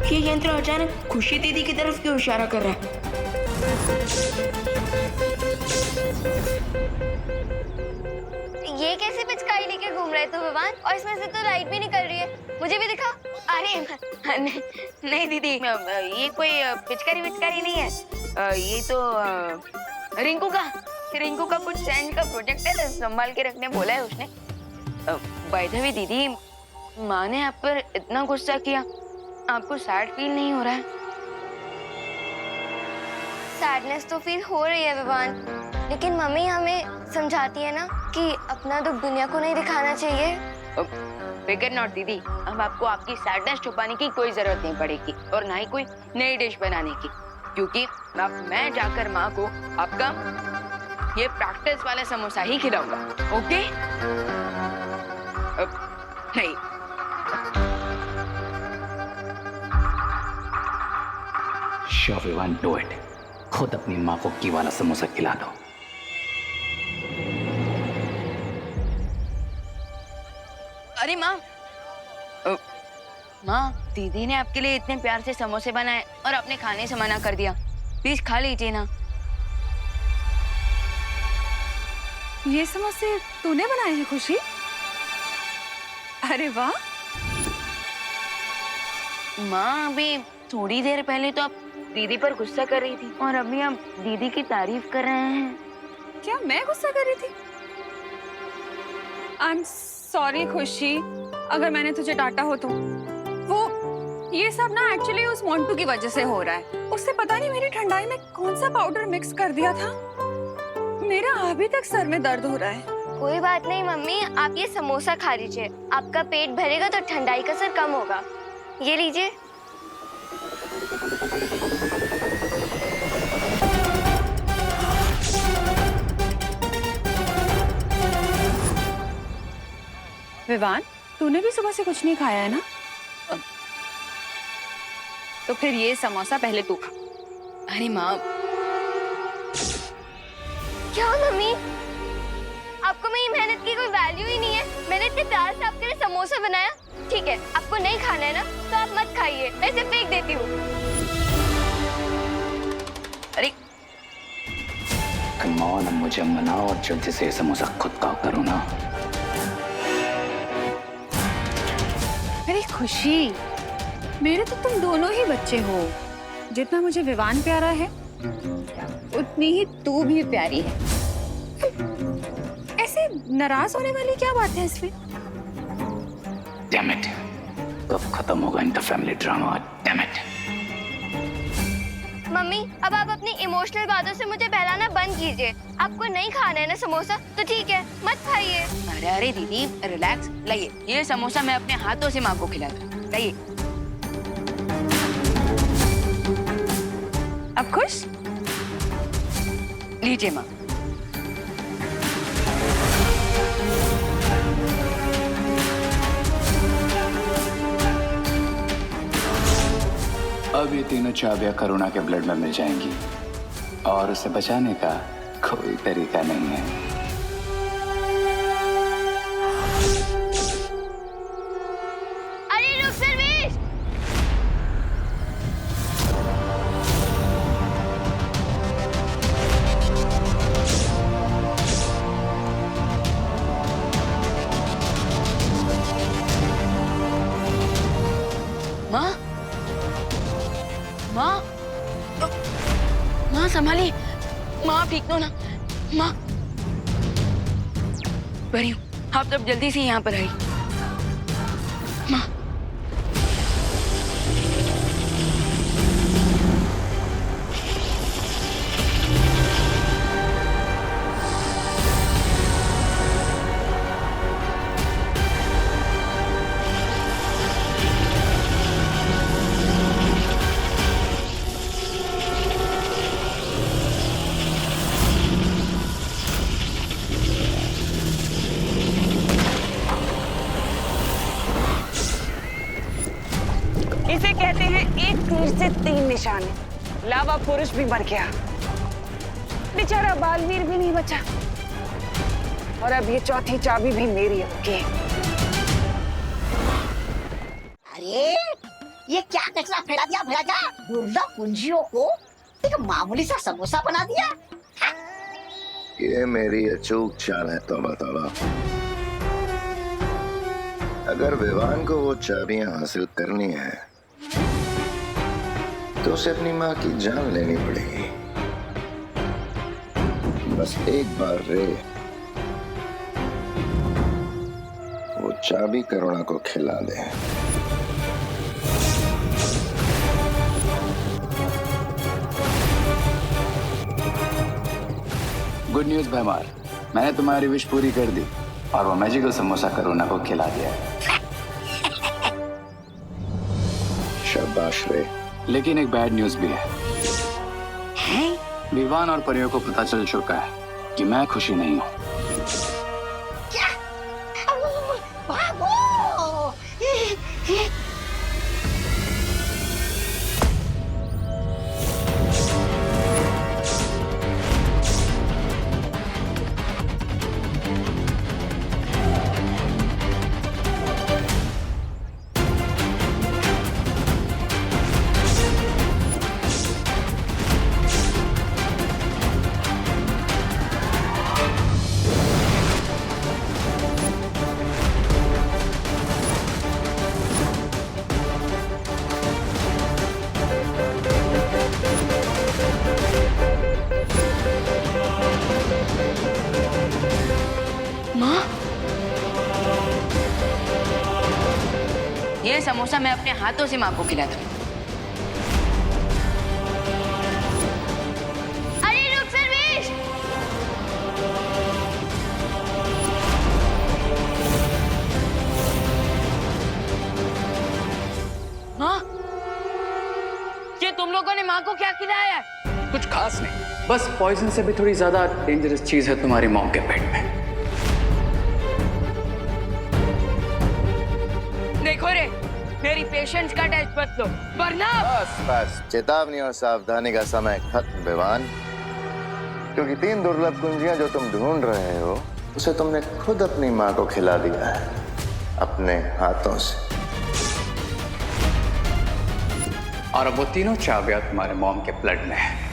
ये यंत्र अचानक खुशी दीदी की तरफ क्यों इशारा कर रहा है? ये कैसी पिचकारी लेके घूम रहे तू विवान? और इसमें से तो लाइट भी निकल रही है, मुझे भी दिखा। अरे नहीं दीदी, ये कोई पिचकारी विचकारी नहीं है। ये तो रिंकू का कुछ साइंस का प्रोजेक्ट है, तो संभाल के रखने बोला है उसने। बाय द वे दीदी, माँ ने आप पर इतना गुस्सा किया, आपको सैड फील नहीं हो रहा है? सैडनेस तो फील हो रही है विवान, लेकिन मम्मी हमें समझाती है ना कि अपना दुख दुनिया को नहीं दिखाना चाहिए। फिकर नॉट दीदी, अब आपको आपकी सैडनेस छुपाने की कोई जरूरत नहीं पड़ेगी और ना ही कोई नई डिश बनाने की, क्योंकि अब मैं जाकर माँ को आपका ये प्रैक्टिस वाला समोसा ही खिलाऊंगा। ओके? नहीं, Sure, Vivan, do it. खुद अपनी माँ को की वाला समोसा खिला दो। अरे माँ, माँ दीदी ने आपके लिए इतने प्यार से समोसे बनाए और आपने खाने से मना कर दिया। प्लीज खा लीजिए ना। ये समोसे तूने बनाए हैं खुशी? अरे वाह। माँ अभी थोड़ी देर पहले तो आप दीदी पर गुस्सा कर रही थी और अभी आप दीदी की तारीफ कर रहे हैं। क्या मैं गुस्सा कर रही थी? आई एम सॉरी खुशी, अगर मैंने तुझे डांटा हो तो। वो ये सब ना एक्चुअली उस मोंटू की वजह से हो रहा है। उससे पता नहीं मेरी ठंडाई में कौन सा पाउडर मिक्स कर दिया था। मेरा अभी तक सर में दर्द हो रहा है। कोई बात नहीं मम्मी, आप ये समोसा खा लीजिए, आपका पेट भरेगा तो ठंडाई का असर कम होगा। ये लीजिए। विवान, तूने भी सुबह से कुछ नहीं खाया है ना? तो फिर ये समोसा पहले तू खा। अरे माँ, क्या मम्मी, आपको मेरी मेहनत की कोई वैल्यू ही नहीं है? मैंने इतने प्यार से आपके लिए समोसा बनाया। ठीक है, आपको नहीं खाना है ना तो आप मत खाइए, मैं इसे फेंक देती हूँ। अरे कम ऑन, मुझे मनाओ और जल्दी से समोसा खुद का करो ना। अरे खुशी, मेरे तो तुम दोनों ही बच्चे हो। जितना मुझे विवान प्यारा है उतनी ही तू भी प्यारी है। ऐसे नाराज होने वाली क्या बात है इसमें? Damn it, कब खत्म होगा इनका family drama? Damn it. Mummy, अब आप अपनी इमोशनल बातों से मुझे बहलाना बंद कीजिए। आपको नहीं खाना है ना समोसा तो ठीक है, मत खाइए। अरे दीदी रिलैक्स, लाइए ये समोसा मैं अपने हाथों से माँ को खिलाऊंगा। लाइए। अब खुश? लीजिए माँ। अब ये तीनों चाबियां करुणा के ब्लड में मिल जाएंगी और उसे बचाने का कोई तरीका नहीं है। अरे रुक सर्वेश! माँ, माँ, माँ संभालिए। माँ ठीक तो ना? माँ बड़ी हूँ, आप तब जल्दी से यहाँ पर आइए। माँ इसे कहते हैं एक तीर से तीन निशाने। लावा पुरुष भी मर गया, बेचारा बालवीर भी नहीं बचा, और अब ये चौथी चाबी भी मेरी होगी। अरे ये क्या कचरा फैला दिया दुर्लभ पूंजियों को एक मामूली सा समोसा बना दिया। ये मेरी अचूक चाल है तौबा तौबा। अगर विवान को वो चाबियां हासिल करनी है तो उसे अपनी माँ की जान लेनी पड़ेगी। बस एक बार रे वो चाबी करुणा को खिला दे। गुड न्यूज भैमार, मैंने तुम्हारी विश पूरी कर दी और वो मैजिकल समोसा करुणा को खिला दिया है। शाबाश रे। लेकिन एक बैड न्यूज भी है। विवान और परियों को पता चल चुका है कि मैं खुशी नहीं हूँ। क्या? भागो! माँ, ये समोसा मैं अपने हाथों से माँ को खिलाता हूँ। अरे रुक सर्वेश! माँ, ये तुम लोगों ने माँ को क्या खिलाया? कुछ खास नहीं, बस पॉइजन से भी थोड़ी ज्यादा डेंजरस चीज है तुम्हारी मॉम के पेट में। देखो रे, मेरी पेशेंस का टेस्ट मत लो, वरना बस बस, चेतावनी और सावधानी का समय खत्म विवान। क्योंकि 3 दुर्लभ कुंजियां जो तुम ढूंढ रहे हो उसे तुमने खुद अपनी माँ को खिला दिया है अपने हाथों से। और अब वो तीनों चाबियां तुम्हारे मॉम के ब्लड में है।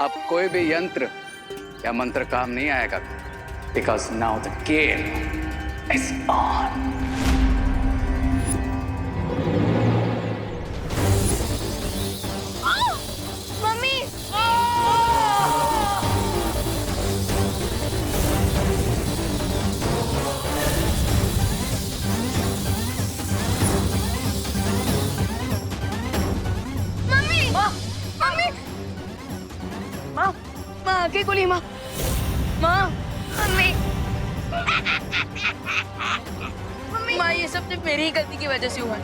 अब कोई भी यंत्र या मंत्र काम नहीं आएगा, because now the game is on. Mummy! Mummy! Mummy! माँ, माँ आगे गोली माँ, माँ, मम्मी! माँ ये सब सिर्फ मेरी ही गलती की वजह से हुआ है।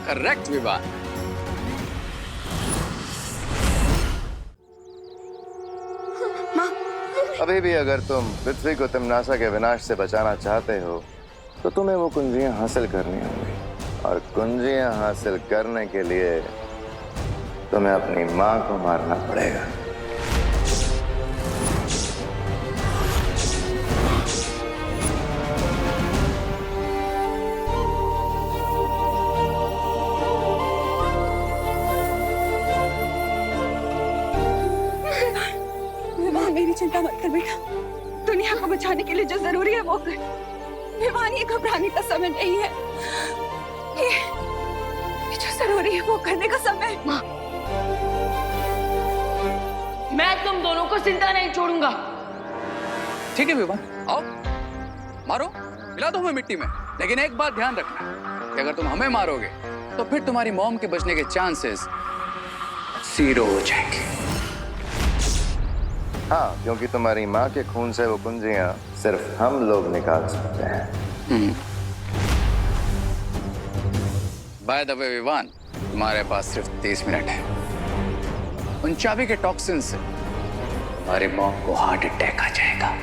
करेक्ट विवान। अभी भी अगर तुम पृथ्वी को तिम्नासा के विनाश से बचाना चाहते हो तो तुम्हें वो कुंजियां हासिल करनी होंगी, और कुंजियां हासिल करने के लिए तुम्हें अपनी माँ को मारना पड़ेगा। विवान, मेरी चिंता मत कर बेटा, दुनिया को बचाने के लिए जो जरूरी है वो कर। विवान, ये घबराने का समय नहीं है, ये जो जरूरी है वो करने का समय है। माँ, मैं तुम दोनों को जिंदा नहीं छोड़ूंगा। ठीक है विवान, आओ मारो, मिला दो हमें मिट्टी में। लेकिन एक बात ध्यान रखना कि अगर तुम हमें मारोगे तो फिर तुम्हारी मॉम के बचने के चांसेस 0 हो जाएंगे। हाँ, क्योंकि तुम्हारी माँ के खून से वो कुंजियां सिर्फ हम लोग निकाल सकते हैं। बाय द वे विवान, तुम्हारे पास सिर्फ 30 मिनट है। उन चाबी के टॉक्सिन से हमारे मॉम को हार्ट अटैक आ जाएगा।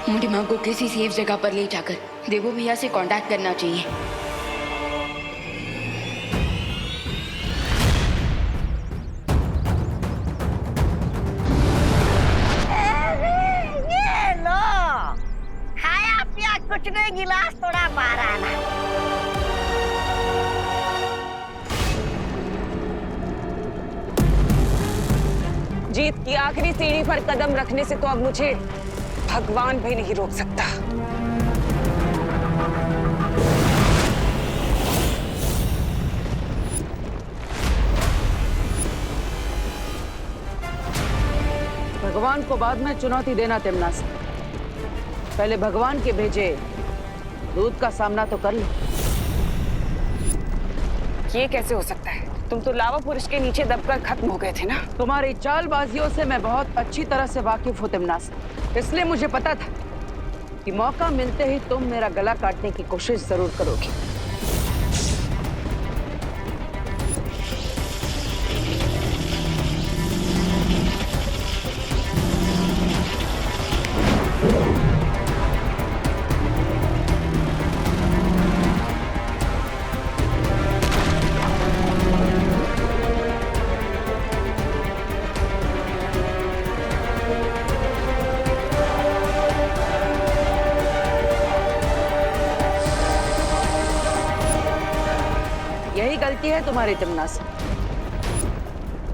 मेरी माँ को किसी सेफ जगह पर ले जाकर देवो भैया से कांटेक्ट करना चाहिए। ये लो, खाया पिया कुछ नहीं, गिलास थोड़ा बाहर आना। जीत की आखिरी सीढ़ी पर कदम रखने से तो अब मुझे भगवान भी नहीं रोक सकता। भगवान को बाद में चुनौती देना तिमना से पहले भगवान के भेजे दूध का सामना तो कर लो। ये कैसे हो सकता है? तुम तो लावा पुरुष के नीचे दबकर खत्म हो गए थे ना। तुम्हारी चालबाजियों से मैं बहुत अच्छी तरह से वाकिफ हूँ तिमना से, इसलिए मुझे पता था कि मौका मिलते ही तुम मेरा गला काटने की कोशिश जरूर करोगी। यही गलती है तुम्हारी तिमना से।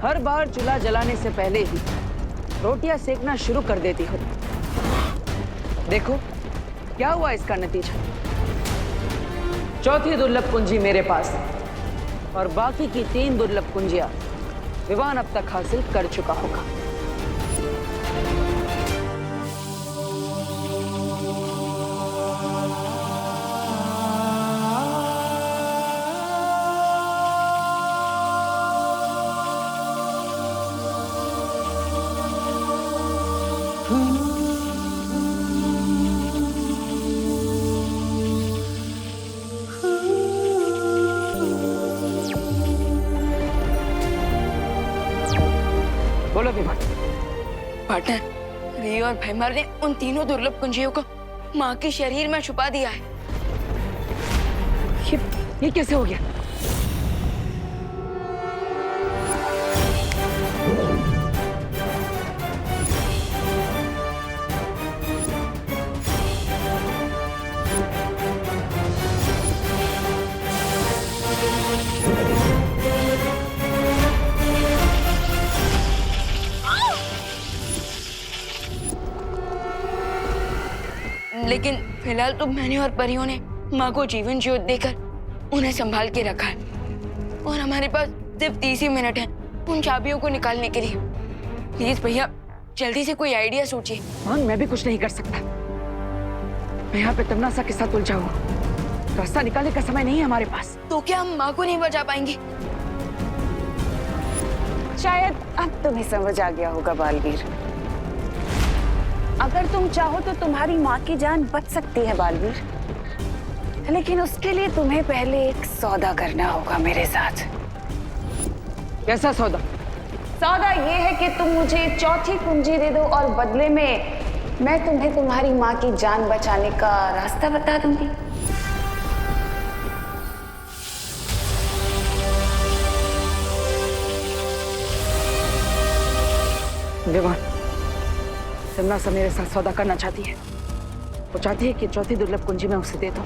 हर बार चूल्हा जलाने से पहले ही रोटियां सेकना शुरू कर देती हो। देखो क्या हुआ इसका नतीजा। चौथी दुर्लभ कुंजी मेरे पास है और बाकी की 3 दुर्लभ कुंजियां विवान अब तक हासिल कर चुका होगा। बोलो विवान। पार्टनर, री और भैमर ने उन तीनों दुर्लभ कुंजियों को माँ के शरीर में छुपा दिया है। ये कैसे हो गया? लेकिन फिलहाल तो मैंने और परियों ने माँ को जीवन ज्योत देकर उन्हें संभाल के रखा है और हमारे पास सिर्फ 30 ही मिनट है उन चाबियों को निकालने के लिए। प्लीज भैया जल्दी से कोई आइडिया सोचिए। मैं भी कुछ नहीं कर सकता। मैं यहाँ पे तमन्ना के साथ उलझा हूँ। रास्ता निकालने का समय नहीं है हमारे पास। तो क्या हम माँ को नहीं बचा पाएंगे? शायद अब तुम्हें समझ आ गया होगा बालवीर। अगर तुम चाहो तो तुम्हारी माँ की जान बच सकती है बालवीर, लेकिन उसके लिए तुम्हें पहले एक सौदा करना होगा मेरे साथ। कैसा सौदा? सौदा ये है कि तुम मुझे चौथी कुंजी दे दो और बदले में मैं तुम्हें तुम्हारी माँ की जान बचाने का रास्ता बता दूंगी। विवान, तमन्ना मेरे साथ सौदा करना चाहती है। वो चाहती है कि चौथी दुर्लभ कुंजी मैं उसे दे दूं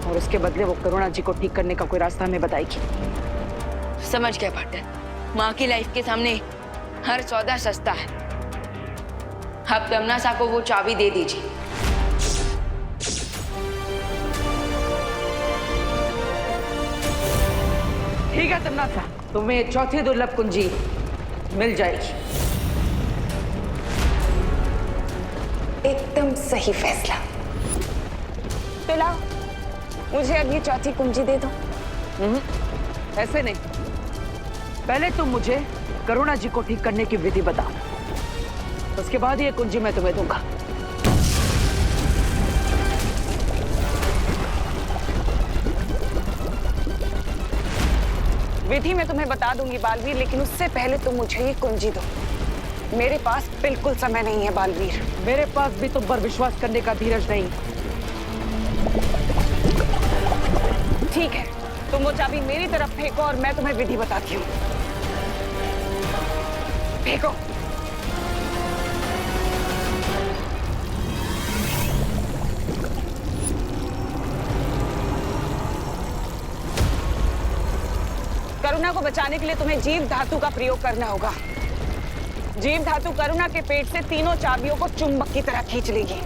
और उसके बदले वो करुणा जी को ठीक करने का कोई रास्ता हमें बताएगी। समझ गया पार्टनर, माँ की लाइफ के सामने हर सौदा सस्ता है। आप तमन्ना को वो चाबी दे दीजिए। ठीक है तमन्ना, तुम्हें चौथी दुर्लभ कुंजी मिल जाएगी। एकदम सही फैसला। तो लाओ, मुझे अब ये चौथी कुंजी दे दो। ऐसे नहीं, पहले तुम मुझे करुणा जी को ठीक करने की विधि बताओ, उसके बाद ये कुंजी मैं तुम्हें दूंगा। विधि मैं तुम्हें बता दूंगी बालवीर, लेकिन उससे पहले तुम मुझे ये कुंजी दो। मेरे पास बिल्कुल समय नहीं है बालवीर। मेरे पास भी तुम पर विश्वास करने का धीरज नहीं। ठीक है, तुम वो चाबी मेरी तरफ फेंको और मैं तुम्हें विधि बताती हूँ। फेंको। करुणा को बचाने के लिए तुम्हें जीव धातु का प्रयोग करना होगा। जीव धातु करुणा के पेट से तीनों चाबियों को चुंबक की तरह खींच लेगी।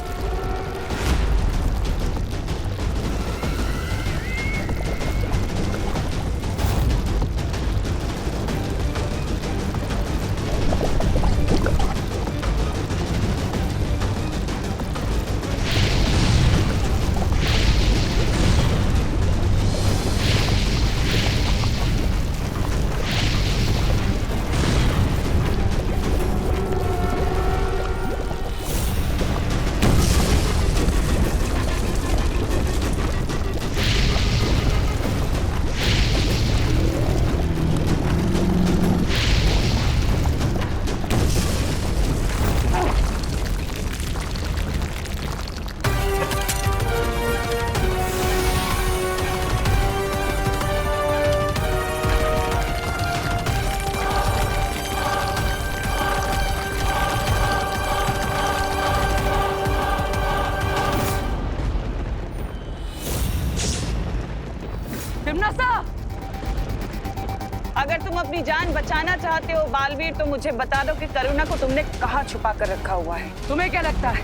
अगर तुम अपनी जान बचाना चाहते हो बालवीर, तो मुझे बता दो कि करुणा को तुमने कहाँ छुपा कर रखा हुआ है। तुम्हें क्या लगता है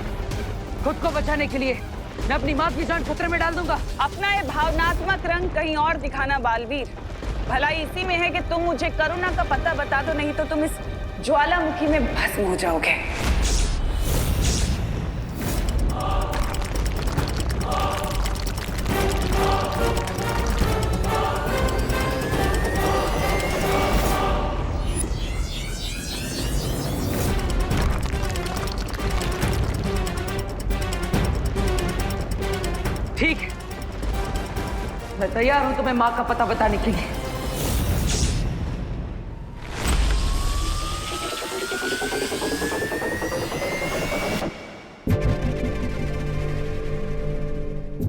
खुद को बचाने के लिए मैं अपनी माँ की जान खतरे में डाल दूंगा? अपना ये भावनात्मक रंग कहीं और दिखाना बालवीर। भलाई इसी में है कि तुम मुझे करुणा का पता बता दो, नहीं तो तुम इस ज्वालामुखी में भस्म हो जाओगे। ठीक है, मैं तैयार हूं तुम्हें माँ का पता बताने के लिए।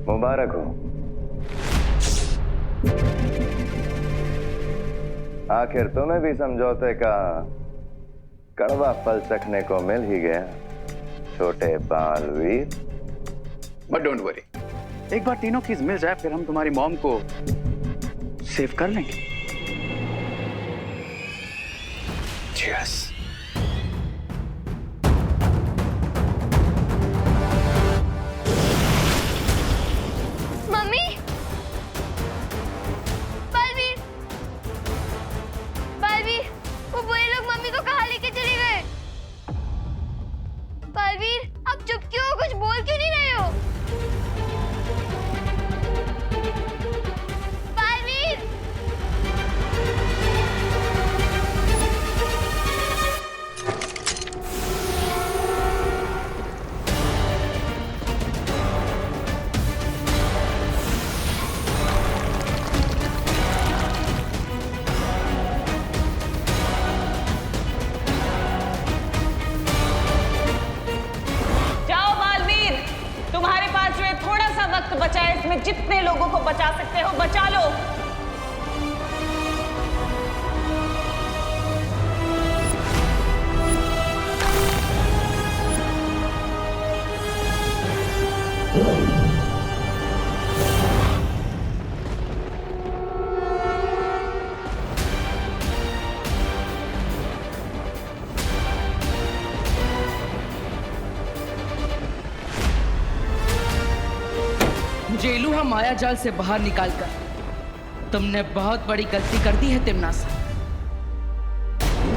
मुबारक हो। आखिर तुम्हें भी समझौते का कड़वा फल चखने को मिल ही गया, छोटे बालवीर। बट डोंट वरी, एक बार तीनों कीज मिल जाए फिर हम तुम्हारी मॉम को सेव कर लेंगे। Cheers. मम्मी, बालवीर, बालवीर, वो बुरे लोग मम्मी को कहाँ लेके चले गए? बालवीर, आप चुप क्यों हो? कुछ बोल क्यों नहीं रहे हो? बालवीर, जाओ बालवीर, तुम्हारे पास जो है थोड़ा सा वक्त बचा है, इसमें जितने लोगों को बचा सकते हो बचा लो। मुझे इलूहा माया जाल से बाहर निकालकर तुमने बहुत बड़ी गलती कर दी है तिम्नासा।